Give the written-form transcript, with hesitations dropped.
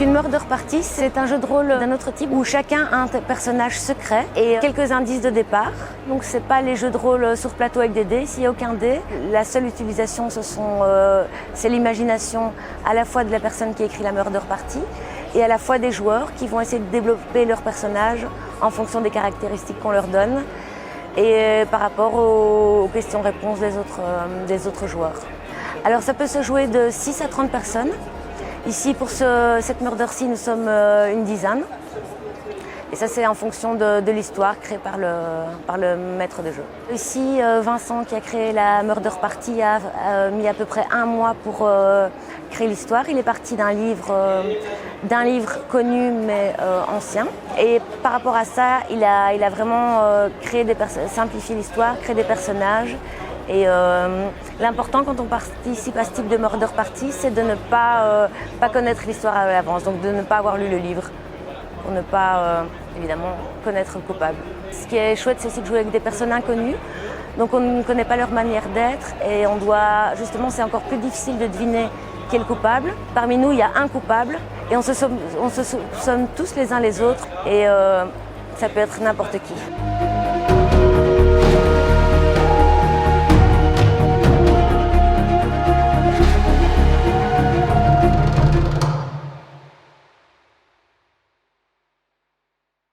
Donc une murder party, c'est un jeu de rôle d'un autre type où chacun a un personnage secret et quelques indices de départ. Donc c'est pas les jeux de rôle sur plateau avec des dés, s'il n'y a aucun dé. La seule utilisation, c'est l'imagination à la fois de la personne qui écrit la murder party et à la fois des joueurs qui vont essayer de développer leur personnage en fonction des caractéristiques qu'on leur donne et par rapport aux questions-réponses des autres joueurs. Alors ça peut se jouer de 6 à 30 personnes. Ici pour cette murder-ci, nous sommes une dizaine. Et ça c'est en fonction de l'histoire créée par le maître de jeu. Ici Vincent qui a créé la murder party a mis à peu près 1 mois pour créer l'histoire. Il est parti d'un livre connu mais ancien. Et par rapport à ça, il a vraiment simplifié l'histoire, créé des personnages. Et l'important quand on participe à ce type de murder party, c'est de ne pas connaître l'histoire à l'avance, donc de ne pas avoir lu le livre, pour ne pas évidemment connaître le coupable. Ce qui est chouette, c'est aussi de jouer avec des personnes inconnues, donc on ne connaît pas leur manière d'être et justement c'est encore plus difficile de deviner qui est le coupable. Parmi nous, il y a un coupable et on se somme tous les uns les autres et ça peut être n'importe qui.